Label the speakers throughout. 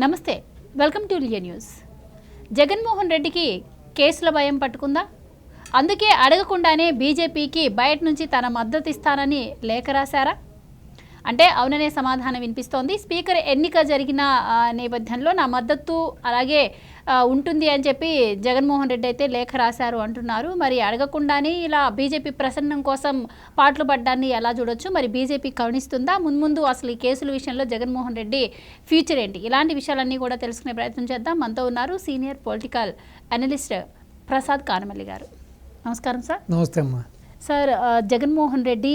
Speaker 1: నమస్తే, welcome to India news. Jaganmohan రెడ్డికి కేసుల భయం పట్టుకుందా? అందుకే అడగకుండానే బీజేపీకి బయట నుంచి తన మద్దతు ఇస్తానని లేఖ రాశారా అంటే అవుననే సమాధానం వినిపిస్తోంది. స్పీకర్ ఎన్నిక జరిగిన నేపథ్యంలో నా మద్దతు అలాగే ఉంటుంది అని చెప్పి జగన్మోహన్ రెడ్డి అయితే లేఖ రాశారు అంటున్నారు. మరి అడగకుండానే ఇలా బీజేపీ ప్రసన్నం కోసం పాటలు పడ్డాన్ని ఎలా చూడొచ్చు? మరి బీజేపీ కరుణిస్తుందా? ముందు అసలు ఈ కేసుల విషయంలో జగన్మోహన్ రెడ్డి ఫ్యూచర్ ఏంటి? ఇలాంటి విషయాలన్నీ కూడా తెలుసుకునే ప్రయత్నం చేద్దాం. మనతో ఉన్నారు సీనియర్ పొలిటికల్ అనలిస్ట్ ప్రసాద్ కానమల్లి గారు. నమస్కారం సార్.
Speaker 2: నమస్తే అమ్మా.
Speaker 1: సార్, జగన్మోహన్ రెడ్డి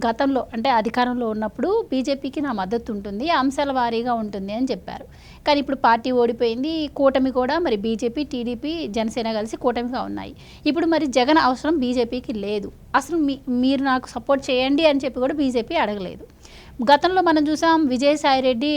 Speaker 1: గతంలో అంటే అధికారంలో ఉన్నప్పుడు బీజేపీకి నా మద్దతు ఉంటుంది, అంశాల వారీగా ఉంటుంది అని చెప్పారు. కానీ ఇప్పుడు పార్టీ ఓడిపోయింది, కూటమి కూడా మరి బీజేపీ, టీడీపీ, జనసేన కలిసి కూటమిగా ఉన్నాయి. ఇప్పుడు మరి జగన్ అవసరం బీజేపీకి లేదు. అసలు మీరు నాకు సపోర్ట్ చేయండి అని చెప్పి కూడా బీజేపీ అడగలేదు. గతంలో మనం చూసాం, విజయసాయిరెడ్డి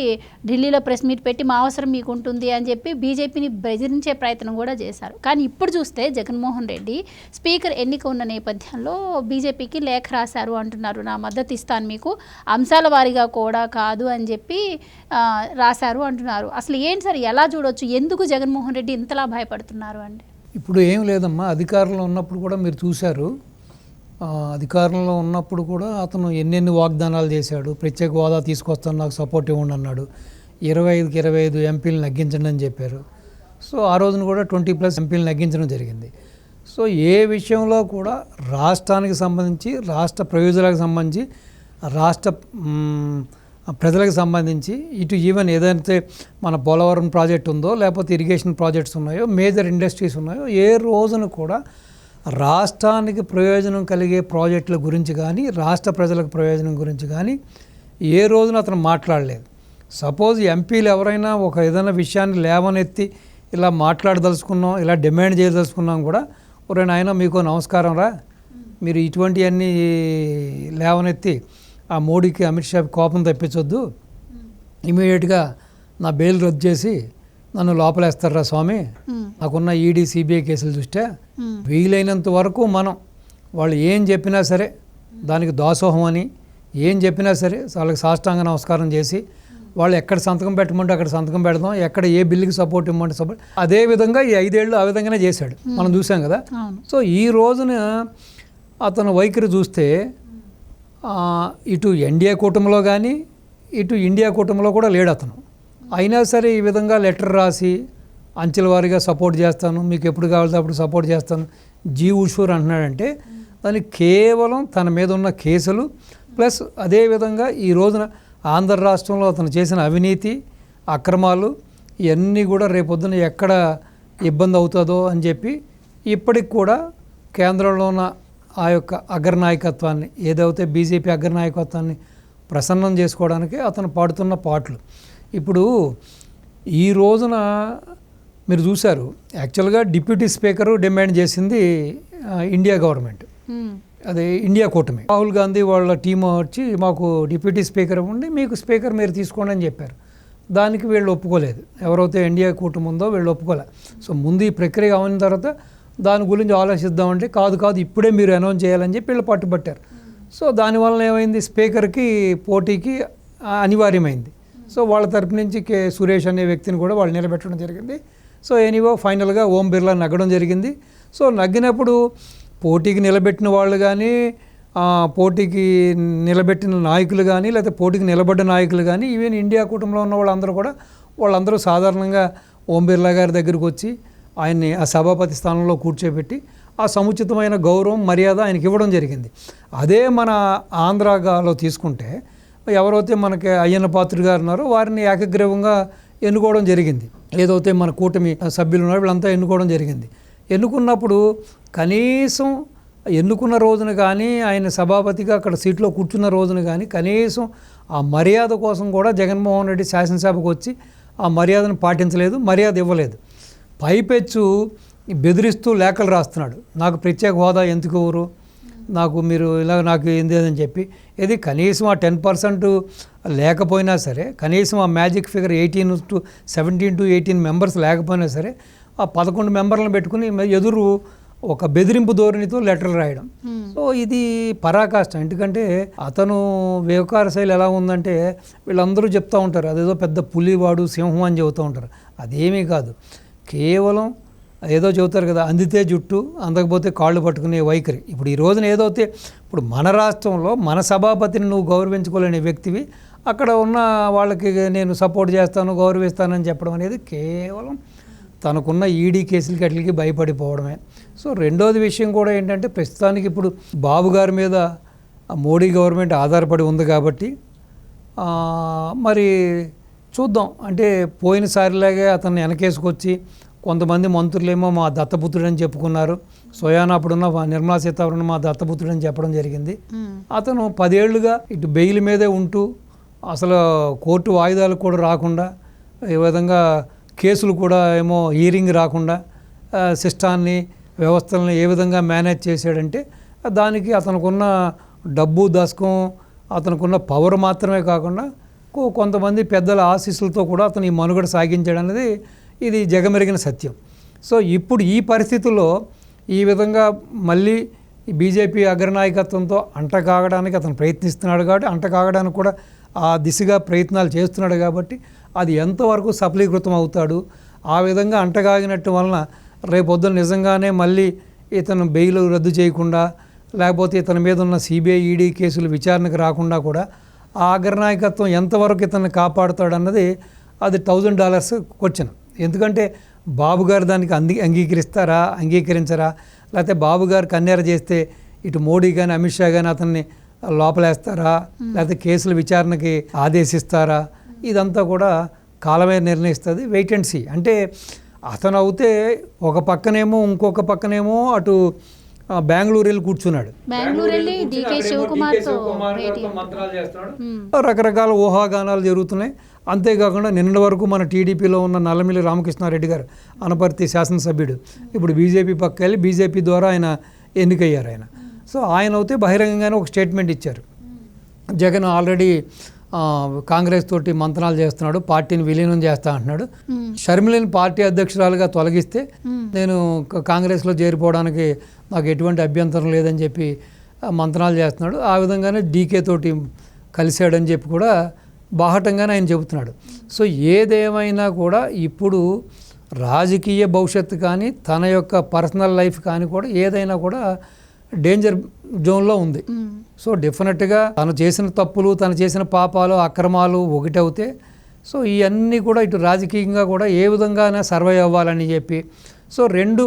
Speaker 1: ఢిల్లీలో ప్రెస్ మీట్ పెట్టి మా అవసరం మీకు ఉంటుంది అని చెప్పి బీజేపీని బెదిరించే ప్రయత్నం కూడా చేశారు. కానీ ఇప్పుడు చూస్తే జగన్మోహన్ రెడ్డి స్పీకర్ ఎన్నిక ఉన్న నేపథ్యంలో బీజేపీకి లేఖ రాశారు అంటున్నారు. నా మద్దతు ఇస్తాను మీకు, అంశాల వారీగా కూడా కాదు అని చెప్పి రాశారు అంటున్నారు. అసలు ఏంటి సార్, ఎలా చూడొచ్చు? ఎందుకు జగన్మోహన్ రెడ్డి ఇంతలా భయపడుతున్నారు అంటే?
Speaker 2: ఇప్పుడు ఏం లేదమ్మా, అధికారంలో ఉన్నప్పుడు కూడా మీరు చూశారు. అధికారంలో ఉన్నప్పుడు కూడా అతను ఎన్నెన్ని వాగ్దానాలు చేశాడు. ప్రత్యేక హోదా తీసుకొస్తాను, నాకు సపోర్ట్ ఇవ్వండి అన్నాడు. 25కి 25 ఎంపీలు నగ్గించండి అని చెప్పారు. సో ఆ రోజున కూడా 20+ ఎంపీలు నగ్గించడం జరిగింది. సో ఏ విషయంలో కూడా రాష్ట్రానికి సంబంధించి, రాష్ట్ర ప్రయోజనాలకు సంబంధించి, రాష్ట్ర ప్రజలకు సంబంధించి, ఇటు ఈవెన్ ఏదైతే మన పోలవరం ప్రాజెక్ట్ ఉందో, లేకపోతే ఇరిగేషన్ ప్రాజెక్ట్స్ ఉన్నాయో, మేజర్ ఇండస్ట్రీస్ ఉన్నాయో, ఏ రోజున కూడా రాష్ట్రానికి ప్రయోజనం కలిగే ప్రాజెక్టుల గురించి కానీ, రాష్ట్ర ప్రజలకు ప్రయోజనం గురించి కానీ ఏ రోజున అతను మాట్లాడలేదు. సపోజ్ ఎంపీలు ఎవరైనా ఒక ఏదైనా విషయాన్ని లేవనెత్తి ఇలా మాట్లాడదలుచుకున్నాం, ఇలా డిమాండ్ చేయదలుచుకున్నాం కూడా, ఒరే నాయన మీకు నమస్కారం రా, మీరు ఇటువంటివన్నీ లేవనెత్తి ఆ మోడీకి, అమిత్ షాకి కోపం తెప్పించొద్దు, ఇమీడియట్గా నా బెయిల్ రద్దు చేసి నన్ను లోపలేస్తారా స్వామి, నాకున్న ఈడీ, సిబిఐ కేసులు చూస్తే వీలైనంత వరకు మనం వాళ్ళు ఏం చెప్పినా సరే దానికి దాసోహం అని, ఏం చెప్పినా సరే వాళ్ళకి సాష్టాంగ నమస్కారం చేసి, వాళ్ళు ఎక్కడ సంతకం పెట్టమంటే అక్కడ సంతకం పెడదాం, ఎక్కడ ఏ బిల్లుకి సపోర్ట్ ఇవ్వమంటే సపోర్ట్. అదేవిధంగా ఈ 5 ఏళ్ళు ఆ విధంగానే చేశాడు, మనం చూసాం కదా. సో ఈ రోజున అతను వైఖరి చూస్తే ఇటు ఎన్డీఏ కూటమిలో కానీ, ఇటు ఇండియా కూటమిలో కూడా లేడు అతను. అయినా సరే ఈ విధంగా లెటర్ రాసి అంచెల వారీగా సపోర్ట్ చేస్తాను, మీకు ఎప్పుడు కావాలితే అప్పుడు సపోర్ట్ చేస్తాను, జీ ఉషూర్ అంటున్నాడంటే దానికి కేవలం తన మీద ఉన్న కేసులు ప్లస్ అదేవిధంగా ఈ రోజున ఆంధ్ర రాష్ట్రంలో అతను చేసిన అవినీతి, అక్రమాలు ఇవన్నీ కూడా రేపొద్దున ఎక్కడ ఇబ్బంది అవుతుందో అని చెప్పి ఇప్పటికి కూడా కేంద్రంలో ఉన్న ఆ యొక్క అగ్రనాయకత్వాన్ని, ఏదైతే బీజేపీ అగ్రనాయకత్వాన్ని ప్రసన్నం చేసుకోవడానికి అతను పాడుతున్న పాటలు. ఇప్పుడు ఈ రోజున మీరు చూశారు, యాక్చువల్గా డిప్యూటీ స్పీకరు డిమాండ్ చేసింది ఇండియా గవర్నమెంట్, అదే ఇండియా కూటమి. రాహుల్ గాంధీ వాళ్ళ టీం వచ్చి మాకు డిప్యూటీ స్పీకర్ ఇవ్వండి, మీకు స్పీకర్ మీరు తీసుకోండి అని చెప్పారు. దానికి వీళ్ళు ఒప్పుకోలేదు. ఎవరైతే ఇండియా కూటమి ఉందో వీళ్ళు ఒప్పుకోలేదు. సో ముందు ఈ ప్రక్రియ అయిన తర్వాత దాని గురించి ఆలోచిద్దామంటే కాదు ఇప్పుడే మీరు అనౌన్స్ చేయాలని చెప్పి వీళ్ళు పట్టుబట్టారు. సో దానివల్ల ఏమైంది, స్పీకర్కి పోటీకి అనివార్యమైంది. సో వాళ్ళ తరపు నుంచి సురేష్ అనే వ్యక్తిని కూడా వాళ్ళు నిలబెట్టడం జరిగింది. సో ఎనీవో ఫైనల్గా ఓం బిర్లా నగ్గడం జరిగింది. సో నగ్గినప్పుడు పోటీకి నిలబెట్టిన వాళ్ళు కానీ, పోటీకి నిలబెట్టిన నాయకులు కానీ, లేకపోతే పోటీకి నిలబడ్డ నాయకులు కానీ, ఈవెన్ ఇండియా కూటమిలో ఉన్న వాళ్ళందరూ సాధారణంగా ఓం బిర్లా గారి దగ్గరికి వచ్చి ఆయన్ని ఆ సభాపతి స్థానంలో కూర్చోబెట్టి ఆ సముచితమైన గౌరవం, మర్యాద ఆయనకి ఇవ్వడం జరిగింది. అదే మన ఆంధ్రాలో తీసుకుంటే ఎవరైతే మనకి అయ్యన్న పాత్రుడు గారు ఉన్నారో వారిని ఏకగ్రీవంగా ఎన్నుకోవడం జరిగింది. ఏదైతే మన కూటమి సభ్యులు ఉన్నారో వీళ్ళంతా ఎన్నుకోవడం జరిగింది. ఎన్నుకున్నప్పుడు కనీసం ఎన్నుకున్న రోజున కానీ, ఆయన సభాపతిగా అక్కడ సీట్లో కూర్చున్న రోజున కానీ కనీసం ఆ మర్యాద కోసం కూడా జగన్మోహన్ రెడ్డి శాసనసభకు వచ్చి ఆ మర్యాదను పాటించలేదు, మర్యాద ఇవ్వలేదు. పైపెచ్చు బెదిరిస్తూ లేఖలు రాస్తున్నాడు, నాకు ప్రత్యేక హోదా ఎందుకు ఇవ్వరు, నాకు మీరు ఇలా నాకు ఏంది అని చెప్పి. ఇది కనీసం ఆ 10% లేకపోయినా సరే, కనీసం ఆ మ్యాజిక్ ఫిగర్ 17 to 18 మెంబర్స్ లేకపోయినా సరే, ఆ 11 మెంబర్లను పెట్టుకుని ఎదురు ఒక బెదిరింపు ధోరణితో లెటర్లు రాయడం. సో ఇది పరాకాష్ట. ఎందుకంటే అతను వ్యవహార శైలి ఎలా ఉందంటే వీళ్ళందరూ చెప్తూ ఉంటారు అదేదో పెద్ద పులివాడు సింహం అని చెబుతూ ఉంటారు. అదేమీ కాదు, కేవలం ఏదో చెబుతారు కదా, అందితే జుట్టు అందకపోతే కాళ్ళు పట్టుకునే వైఖరి. ఇప్పుడు ఈ రోజున ఏదైతే ఇప్పుడు మన రాష్ట్రంలో మన సభాపతిని నువ్వు గౌరవించుకోలేని వ్యక్తివి అక్కడ ఉన్న వాళ్ళకి నేను సపోర్ట్ చేస్తాను గౌరవిస్తానని చెప్పడం అనేది కేవలం తనకున్న ఈడీ కేసులకి అట్లకి భయపడిపోవడమే. సో రెండోది విషయం కూడా ఏంటంటే ప్రస్తుతానికి ఇప్పుడు బాబు గారి మీద మోడీ గవర్నమెంట్ ఆధారపడి ఉంది కాబట్టి మరి చూద్దాం. అంటే పోయినసారిలాగే అతన్ని వెనకేసుకొచ్చి కొంతమంది మంత్రులేమో మా దత్తపుత్రుడని చెప్పుకున్నారు. స్వయాన అప్పుడున్న నిర్మలా సీతారామన్ మా దత్తపుత్రుడని చెప్పడం జరిగింది. అతను 10 ఏళ్లుగా ఇటు బెయిల్ మీదే ఉంటూ అసలు కోర్టు వాయిదాలకు కూడా రాకుండా ఈ విధంగా కేసులు కూడా ఏమో హీరింగ్ రాకుండా సిస్టాన్ని వ్యవస్థలను ఏ విధంగా మేనేజ్ చేశాడంటే దానికి అతనుకున్న డబ్బు దశకం అతనుకున్న పవర్ మాత్రమే కాకుండా కొంతమంది పెద్దల ఆశీస్సులతో కూడా అతను ఈ మనుగడ సాగించాడు అనేది ఇది జగమెరిగిన సత్యం. సో ఇప్పుడు ఈ పరిస్థితుల్లో ఈ విధంగా మళ్ళీ బీజేపీ అగ్రనాయకత్వంతో అంటకాగడానికి అతను ప్రయత్నిస్తున్నాడు కాబట్టి అంటకాగడానికి కూడా ఆ దిశగా ప్రయత్నాలు చేస్తున్నాడు కాబట్టి అది ఎంతవరకు సఫలీకృతం అవుతాడు. ఆ విధంగా అంటగాగినట్టు వలన రేపొద్దున నిజంగానే మళ్ళీ ఇతను బెయిల్ రద్దు చేయకుండా లేకపోతే ఇతని మీద ఉన్న సిబిఐ ఈడీ కేసులు విచారణకు రాకుండా కూడా ఆ అగ్రనాయకత్వం ఎంతవరకు ఇతన్ని కాపాడుతాడన్నది అది $1000 క్వశ్చన్. ఎందుకంటే బాబు గారు దానికి అంగీకరించరా లేకపోతే బాబు గారు కన్నెర చేస్తే ఇటు మోడీ కానీ అమిత్ షా కానీ అతన్ని లోపలేస్తారా లేకపోతే కేసుల విచారణకి ఆదేశిస్తారా, ఇదంతా కూడా కాలమే నిర్ణయిస్తుంది. Wait and see. అంటే అతను అవుతే ఒక పక్కనేమో ఇంకొక పక్కనేమో అటు బెంగళూరు వెళ్ళి కూర్చున్నాడు, మంత్రాలు చేస్తున్నాడు, రకరకాల ఊహాగానాలు జరుగుతున్నాయి. అంతేకాకుండా నిన్నటి వరకు మన టీడీపీలో ఉన్న నల్లమిల్లి రామకృష్ణారెడ్డి గారు అనపర్తి శాసనసభ్యుడు ఇప్పుడు బీజేపీ పక్క వెళ్ళి బీజేపీ ద్వారా ఆయన ఎన్నికయ్యారు ఆయన. సో ఆయన అయితే బహిరంగంగానే ఒక స్టేట్మెంట్ ఇచ్చారు, జగన్ ఆల్రెడీ కాంగ్రెస్ తోటి మంత్రాలు చేస్తున్నాడు, పార్టీని విలీనం చేస్తా అంటున్నాడు, షర్మిలని పార్టీ అధ్యక్షురాలుగా తొలగిస్తే నేను కాంగ్రెస్లో చేరిపోవడానికి నాకు ఎటువంటి అభ్యంతరం లేదని చెప్పి మంత్రాలు చేస్తున్నాడు. ఆ విధంగానే డీకే తోటి కలిశాడని చెప్పి కూడా బాహటంగానే ఆయన చెబుతున్నాడు. సో ఏదేమైనా కూడా ఇప్పుడు రాజకీయ భవిష్యత్తు కానీ తన యొక్క పర్సనల్ లైఫ్ కానీ కూడా ఏదైనా కూడా డేంజర్ జోన్లో ఉంది. సో డెఫినెట్గా తను చేసిన తప్పులు తను చేసిన పాపాలు అక్రమాలు ఒకటవుతే సో ఇవన్నీ కూడా ఇటు రాజకీయంగా కూడా ఏ విధంగానే సర్వైవ్ అవ్వాలని చెప్పి సో రెండు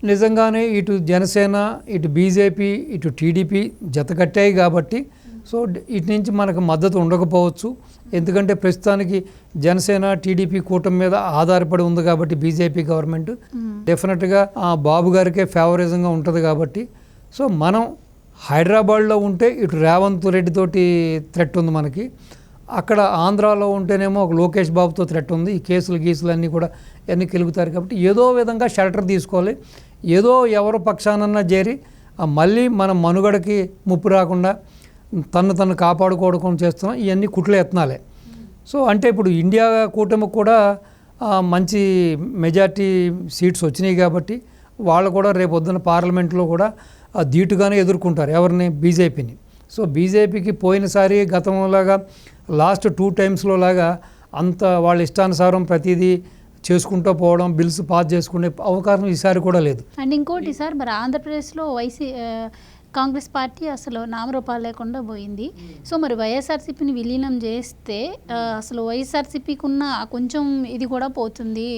Speaker 2: నిజంగానే ఇటు జనసేన ఇటు బీజేపీ ఇటు టీడీపీ జతకట్టాయి కాబట్టి సో ఇటు నుంచి మనకు మద్దతు ఉండకపోవచ్చు. ఎందుకంటే ప్రస్తుతానికి జనసేన టీడీపీ కూటమి మీద ఆధారపడి ఉంది కాబట్టి బీజేపీ గవర్నమెంట్ డెఫినెట్గా బాబు గారికే ఫేవరిజంగా ఉంటుంది కాబట్టి సో మనం హైదరాబాద్లో ఉంటే ఇటు రేవంత్ రెడ్డి తోటి థ్రెట్ ఉంది మనకి, అక్కడ ఆంధ్రాలో ఉంటేనేమో ఒక లోకేష్ బాబుతో థ్రెట్ ఉంది. ఈ కేసులు గీసులు అన్నీ కూడా అన్నీ కెలుగుతారు కాబట్టి ఏదో విధంగా షెల్టర్ తీసుకోవాలి, ఏదో ఎవరు పక్షానన్నా చేరి మళ్ళీ మన మనుగడకి ముప్పు రాకుండా తను కాపాడుకోవడం చేస్తున్నాం. ఇవన్నీ కుట్ల యత్నాలే. సో అంటే ఇప్పుడు ఇండియా కూటమికి కూడా మంచి మెజార్టీ సీట్స్ వచ్చినాయి కాబట్టి వాళ్ళు కూడా రేపొద్దున పార్లమెంట్లో కూడా ధీటుగానే ఎదుర్కొంటారు ఎవరిని, బీజేపీని. సో బీజేపీకి పోయినసారి గతంలాగా లాస్ట్ 2 టైమ్స్లో లాగా అంత వాళ్ళ ఇష్టానుసారం ప్రతిదీ చేసుకుంటూ పోవడం, బిల్స్ పాస్ చేసుకునే అవకాశం ఈసారి కూడా లేదు.
Speaker 1: అండ్ ఇంకోటి సార్, మరి ఆంధ్రప్రదేశ్లో కాంగ్రెస్ పార్టీ అసలు నామరూపాలు లేకుండా పోయింది. సో మరి వైఎస్ఆర్సీపీని విలీనం చేస్తే అసలు వైఎస్ఆర్సీపీకి ఉన్న కొంచెం ఇది కూడా పోతుంది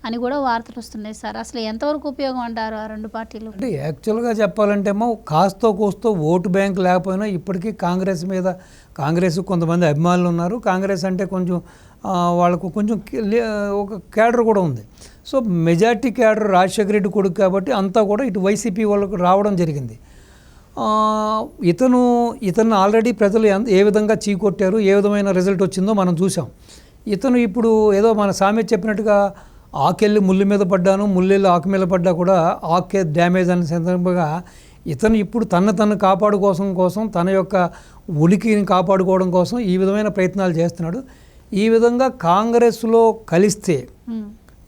Speaker 1: అని కూడా వార్తలు వస్తున్నాయి సార్. అసలు ఎంతవరకు ఉపయోగం అంటారు ఆ రెండు పార్టీలు?
Speaker 2: అంటే యాక్చువల్గా చెప్పాలంటే కాస్తో కోస్తో ఓటు బ్యాంక్ లేకపోయినా ఇప్పటికీ కాంగ్రెస్ మీద కొంతమంది అభిమానులు ఉన్నారు. కాంగ్రెస్ అంటే కొంచెం వాళ్ళకు కొంచెం ఒక క్యాడర్ కూడా ఉంది. So majority cadre Rajasekhara Reddy కొడుకు కాబట్టి అంతా కూడా ఇటు వైసీపీ వాళ్ళకు రావడం జరిగింది. ఇతను ఆల్రెడీ ప్రజలు ఏ విధంగా చీకొట్టారు, ఏ విధమైన రిజల్ట్ వచ్చిందో మనం చూసాం. ఇతను ఇప్పుడు ఏదో మన సామెత చెప్పినట్టుగా ఆకెళ్ళి ముళ్ళు మీద పడ్డాను, ముళ్ళెళ్ళి ఆకు మీద పడ్డా కూడా ఆకే డ్యామేజ్ అనే సందర్భంగా ఇతను ఇప్పుడు తను కాపాడుకోవడం కోసం తన యొక్క ఉనికిని కాపాడుకోవడం కోసం ఈ విధమైన ప్రయత్నాలు చేస్తున్నాడు. ఈ విధంగా కాంగ్రెస్లో కలిస్తే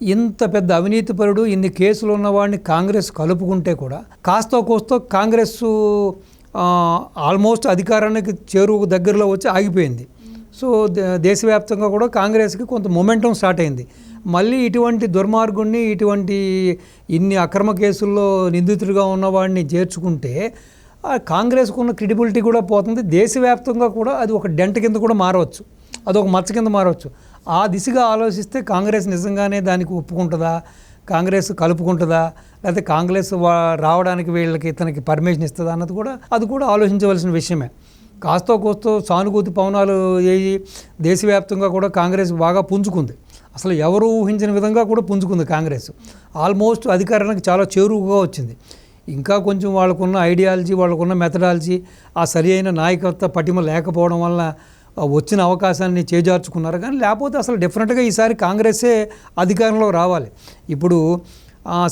Speaker 2: ఇంత పెద్ద అవినీతిపరుడు, ఇన్ని కేసులు ఉన్నవాడిని కాంగ్రెస్ కలుపుకుంటే కూడా కాస్తో కోస్తో కాంగ్రెస్ ఆల్మోస్ట్ అధికారానికి చేరువు దగ్గరలో వచ్చి ఆగిపోయింది. సో దేశవ్యాప్తంగా కూడా కాంగ్రెస్కి కొంత మొమెంటం స్టార్ట్ అయింది. మళ్ళీ ఇటువంటి దుర్మార్గుణ్ణి, ఇటువంటి ఇన్ని అక్రమ కేసుల్లో నిందితుడిగా ఉన్నవాడిని చేర్చుకుంటే కాంగ్రెస్కు ఉన్న క్రెడిబిలిటీ కూడా పోతుంది. దేశవ్యాప్తంగా కూడా అది ఒక డెంట్ కింద కూడా మారవచ్చు, అదొక మచ్చ కింద మారవచ్చు. ఆ దిశగా ఆలోచిస్తే కాంగ్రెస్ నిజంగానే దానికి ఒప్పుకుంటుందా, కాంగ్రెస్ కలుపుకుంటుందా, లేకపోతే కాంగ్రెస్ రావడానికి వీళ్ళకి ఇతనికి పర్మిషన్ ఇస్తుందా అన్నది కూడా అది కూడా ఆలోచించవలసిన విషయమే. కాస్తో కోస్తో సానుభూతి పవనాలు వేయి దేశవ్యాప్తంగా కూడా కాంగ్రెస్ బాగా పుంజుకుంది. అసలు ఎవరు ఊహించిన విధంగా కూడా పుంజుకుంది కాంగ్రెస్. ఆల్మోస్ట్ అధికారానికి చాలా చేరువుగా వచ్చింది. ఇంకా కొంచెం వాళ్ళకున్న ఐడియాలజీ, వాళ్ళకున్న మెథడాలజీ, ఆ సరి అయిన నాయకత్వ పటిమ లేకపోవడం వల్ల వచ్చిన అవకాశాన్ని చేజార్చుకున్నారు. కానీ లేకపోతే అసలు డెఫినెట్గా ఈసారి కాంగ్రెస్సే అధికారంలో రావాలి. ఇప్పుడు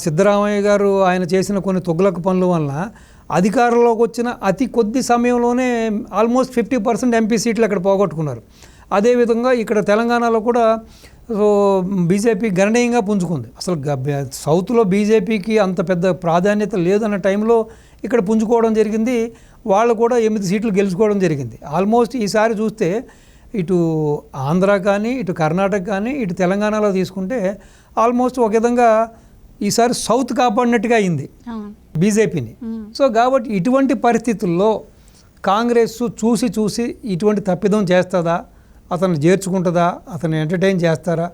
Speaker 2: సిద్ధరామయ్య గారు ఆయన చేసిన కొన్ని తొగ్గులక పనుల వల్ల అధికారంలోకి వచ్చిన అతి కొద్ది సమయంలోనే ఆల్మోస్ట్ 50% ఎంపీ సీట్లు అక్కడ పోగొట్టుకున్నారు. అదేవిధంగా ఇక్కడ తెలంగాణలో కూడా బీజేపీ గణనీయంగా పుంజుకుంది. అసలు సౌత్లో బీజేపీకి అంత పెద్ద ప్రాధాన్యత లేదన్న టైంలో ఇక్కడ పుంజుకోవడం జరిగింది. వాళ్ళు కూడా 8 సీట్లు గెలుచుకోవడం జరిగింది. ఆల్మోస్ట్ ఈసారి చూస్తే ఇటు ఆంధ్ర కానీ, ఇటు కర్ణాటక కానీ, ఇటు తెలంగాణలో తీసుకుంటే ఆల్మోస్ట్ ఒక విధంగా ఈసారి సౌత్ కాపాడినట్టుగా అయింది బీజేపీని. సో కాబట్టి ఇటువంటి పరిస్థితుల్లో కాంగ్రెస్ చూసి ఇటువంటి తప్పిదం చేస్తుందా, అతను చేర్చుకుంటుందా, అతను ఎంటర్టైన్ చేస్తారా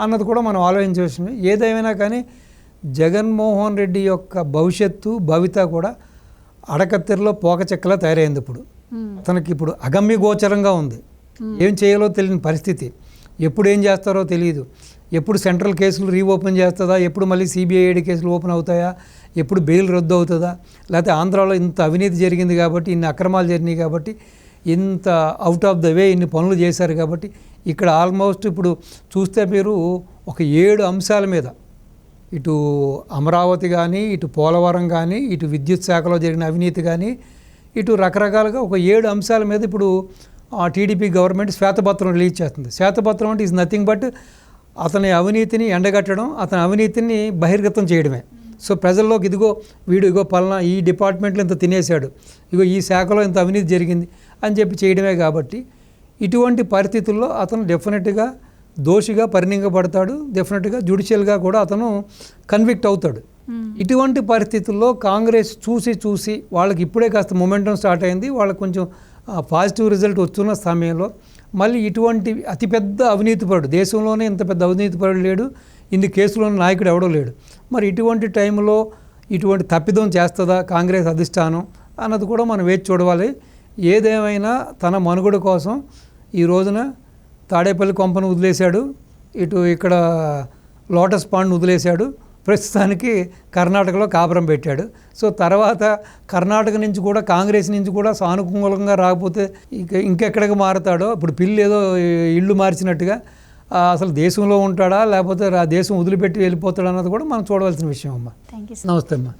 Speaker 2: అన్నది కూడా మనం ఆలోచించవలసింది. ఏదేమైనా కానీ జగన్మోహన్ రెడ్డి యొక్క భవిష్యత్తు భవిత కూడా అడకత్తెరలో పోకచెక్కలా తయారైంది. అతనికి ఇప్పుడు అగమ్య గోచరంగా ఉంది. ఏం చేయాలో తెలియని పరిస్థితి. ఎప్పుడు ఏం చేస్తారో తెలియదు. ఎప్పుడు సెంట్రల్ కేసులు రీఓపెన్ చేస్తుందా, ఎప్పుడు మళ్ళీ సిబిఐడి కేసులు ఓపెన్ అవుతాయా, ఎప్పుడు బెయిల్ రద్దు అవుతుందా, లేకపోతే ఆంధ్రాలో ఇంత అవినీతి జరిగింది కాబట్టి, ఇన్ని అక్రమాలు జరిగినాయి కాబట్టి, ఇంత అవుట్ ఆఫ్ ద వే ఇన్ని పనులు చేశారు కాబట్టి, ఇక్కడ ఆల్మోస్ట్ ఇప్పుడు చూస్తే మీరు ఒక 7 అంశాల మీద, ఇటు అమరావతి కానీ, ఇటు పోలవరం కానీ, ఇటు విద్యుత్ శాఖలో జరిగిన అవినీతి కానీ, ఇటు రకరకాలుగా ఒక 7 అంశాల మీద ఇప్పుడు టీడీపీ గవర్నమెంట్ శ్వేతపత్రం రిలీజ్ చేస్తుంది. శ్వేతపత్రం అంటే ఈజ్ నథింగ్ బట్ అతని అవినీతిని ఎండగట్టడం, అతని అవినీతిని బహిర్గతం చేయడమే. సో ప్రజల్లోకి ఇగో పలానా ఈ డిపార్ట్మెంట్లో ఇంత తినేశాడు, ఇగో ఈ శాఖలో ఇంత అవినీతి జరిగింది అని చెప్పి చేయడమే. కాబట్టి ఇటువంటి పరిస్థితుల్లో అతను డెఫినెట్గా దోషిగా పరిగణించబడతాడు. డెఫినెట్గా జ్యుడిషియల్గా కూడా అతను కన్విక్ట్ అవుతాడు. ఇటువంటి పరిస్థితుల్లో కాంగ్రెస్ చూసి వాళ్ళకి ఇప్పుడే కాస్త మొమెంటం స్టార్ట్ అయింది. వాళ్ళకి కొంచెం పాజిటివ్ రిజల్ట్ వస్తున్న సమయంలో మళ్ళీ ఇటువంటి అతిపెద్ద అవినీతిపరుడు, దేశంలోనే ఇంత పెద్ద అవినీతిపరుడు లేడు, ఇన్ని కేసులోని నాయకుడు ఎవడో లేడు. మరి ఇటువంటి టైంలో ఇటువంటి తప్పిదం చేస్తుందా కాంగ్రెస్ అధిష్టానం అన్నది కూడా మనం వేచి చూడవాలి. ఏదేమైనా తన మనుగడ కోసం ఈ రోజున తాడేపల్లి కొంపను వదిలేశాడు, ఇక్కడ లోటస్ పాండ్ను వదిలేశాడు, ప్రస్తుతానికి కర్ణాటకలో కాపురం పెట్టాడు. సో తర్వాత కర్ణాటక నుంచి కూడా కాంగ్రెస్ నుంచి కూడా సానుకూలంగా రాకపోతే ఇంకెక్కడికి మారుతాడో, ఇప్పుడు పిల్లి ఏదో ఇళ్ళు మార్చినట్టుగా అసలు దేశంలో ఉంటాడా లేకపోతే దేశం వదిలిపెట్టి వెళ్ళిపోతాడా అన్నది కూడా మనం చూడవలసిన విషయం అమ్మా.
Speaker 1: Thank you.
Speaker 2: నమస్తే అమ్మా.